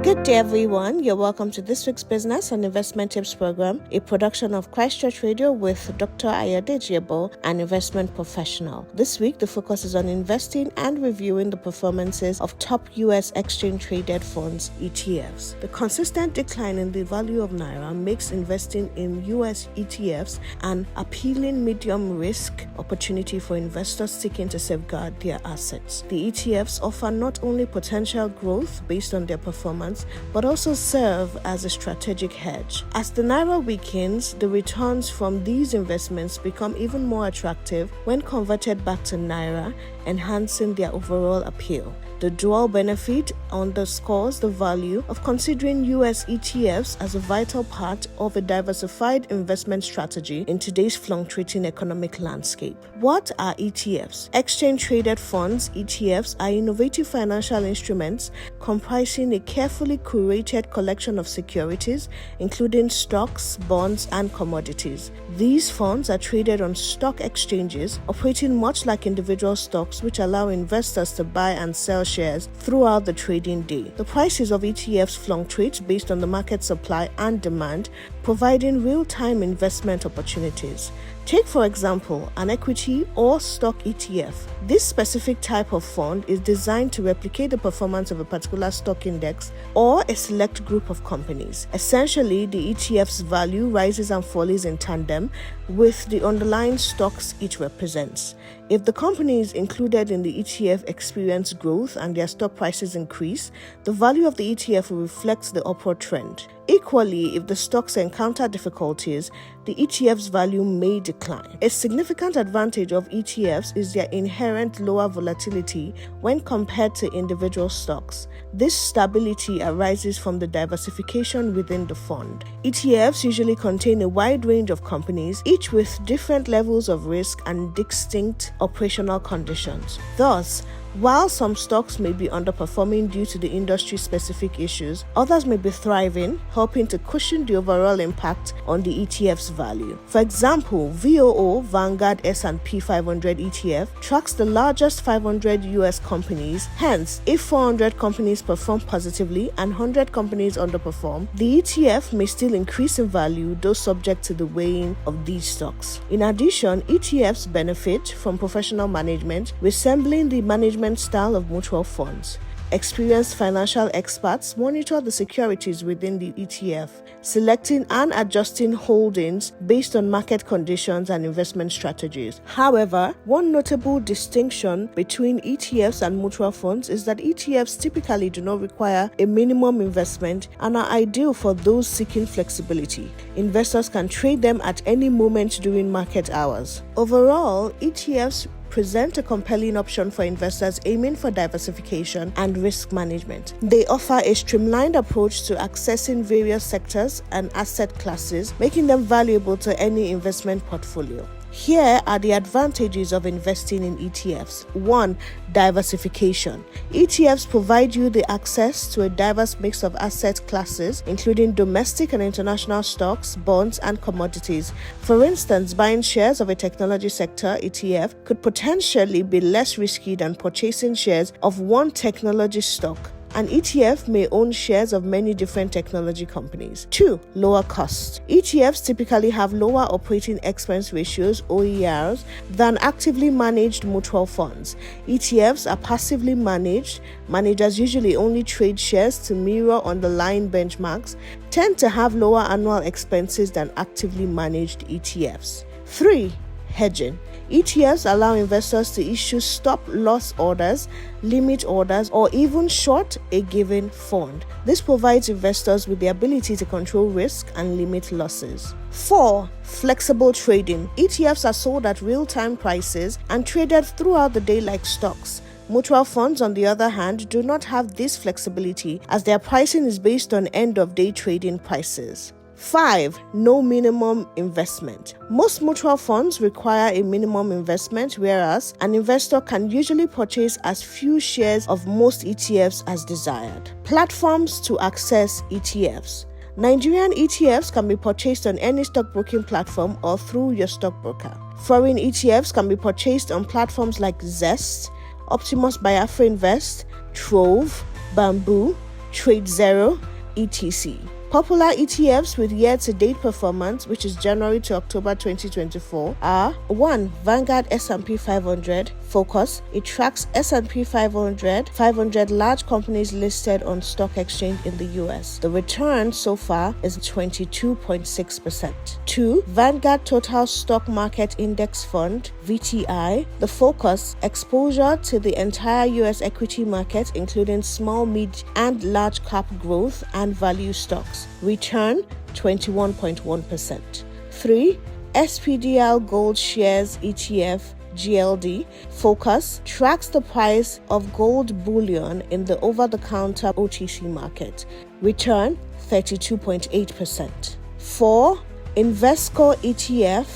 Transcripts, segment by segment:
Good day, everyone. You're welcome to this week's Business and Investment Tips program, a production of Christ Church Radio with Dr. Ayodeji Ebo, an investment professional. This week, the focus is on investing and reviewing the performances of top U.S. exchange-traded funds, ETFs. The consistent decline in the value of Naira makes investing in U.S. ETFs an appealing medium-risk opportunity for investors seeking to safeguard their assets. The ETFs offer not only potential growth based on their performance, but also serve as a strategic hedge. As the Naira weakens, the returns from these investments become even more attractive when converted back to Naira, enhancing their overall appeal. The dual benefit underscores the value of considering U.S. ETFs as a vital part of a diversified investment strategy in today's fluctuating economic landscape. What are ETFs? Exchange-traded funds, ETFs, are innovative financial instruments comprising a carefully curated collection of securities, including stocks, bonds, and commodities. These funds are traded on stock exchanges, operating much like individual stocks, which allow investors to buy and sell shares throughout the trading day. The prices of ETFs fluctuate based on the market supply and demand, providing real-time investment opportunities. Take, for example, an equity or stock ETF. This specific type of fund is designed to replicate the performance of a particular stock index or a select group of companies. Essentially, the ETF's value rises and falls in tandem with the underlying stocks it represents. If the companies included in the ETF experience growth and their stock prices increase, the value of the ETF will reflect the upward trend. Equally, if the stocks encounter difficulties, the ETF's value may decline. A significant advantage of ETFs is their inherent lower volatility when compared to individual stocks. This stability arises from the diversification within the fund. ETFs usually contain a wide range of companies, each with different levels of risk and distinct operational conditions. Thus, while some stocks may be underperforming due to the industry-specific issues, others may be thriving, helping to cushion the overall impact on the ETF's value. For example, VOO, Vanguard S&P 500 ETF, tracks the largest 500 US companies. Hence, if 400 companies perform positively and 100 companies underperform, the ETF may still increase in value, though subject to the weighing of these stocks. In addition, ETFs benefit from professional management, resembling the management style of mutual funds. Experienced financial experts monitor the securities within the ETF, selecting and adjusting holdings based on market conditions and investment strategies. However, one notable distinction between ETFs and mutual funds is that ETFs typically do not require a minimum investment and are ideal for those seeking flexibility. Investors can trade them at any moment during market hours. Overall, ETFs present a compelling option for investors aiming for diversification and risk management. They offer a streamlined approach to accessing various sectors and asset classes, making them valuable to any investment portfolio. Here are the advantages of investing in ETFs. 1. Diversification. ETFs provide you the access to a diverse mix of asset classes, including domestic and international stocks, bonds, and commodities. For instance, buying shares of a technology sector ETF could potentially be less risky than purchasing shares of one technology stock. An ETF may own shares of many different technology companies. 2. Lower costs. ETFs typically have lower operating expense ratios, OERs, than actively managed mutual funds. ETFs are passively managed. Managers usually only trade shares to mirror underlying benchmarks, tend to have lower annual expenses than actively managed ETFs. 3. Hedging. ETFs allow investors to issue stop-loss orders, limit orders, or even short a given fund. This provides investors with the ability to control risk and limit losses. 4. Flexible trading. ETFs are sold at real-time prices and traded throughout the day like stocks. Mutual funds, on the other hand, do not have this flexibility as their pricing is based on end-of-day trading prices. 5. No minimum investment. Most mutual funds require a minimum investment, whereas an investor can usually purchase as few shares of most ETFs as desired. Platforms to access ETFs. Nigerian ETFs can be purchased on any stockbroking platform or through your stockbroker. Foreign ETFs can be purchased on platforms like Zest, Optimus Biafra Invest, Trove, Bamboo, Trade Zero, etc. Popular ETFs with year-to-date performance, which is January to October 2024, are 1. Vanguard S&P 500 Focus. It tracks S&P 500 large companies listed on stock exchange in the US. The return so far is 22.6%. 2. Vanguard Total Stock Market Index Fund VTI. The Focus. Exposure to the entire US equity market, including small, mid, and large cap growth and value stocks. Return 21.1%. 3. SPDR Gold Shares ETF GLD Focus tracks the price of gold bullion in the over-the-counter OTC market. Return 32.8%. 4. Invesco ETF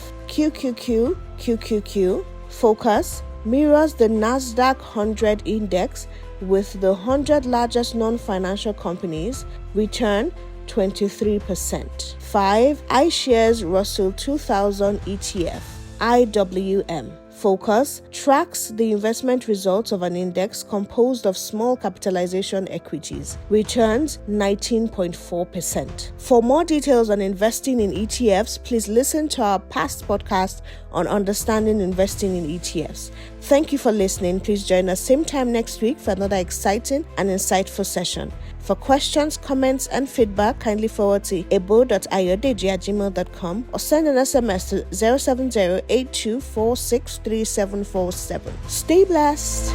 QQQ Focus mirrors the Nasdaq 100 index with the 100 largest non-financial companies. Return 23%. 5. iShares Russell 2000 ETF IWM Focus tracks the investment results of an index composed of small capitalization equities. Returns 19.4%. For more details on investing in ETFs, please listen to our past podcast on understanding investing in ETFs. Thank you for listening. Please join us same time next week for another exciting and insightful session. For questions, comments, and feedback, kindly forward to ebo.ayodeji@gmail.com or send an SMS to 070-8246-3747. Stay blessed.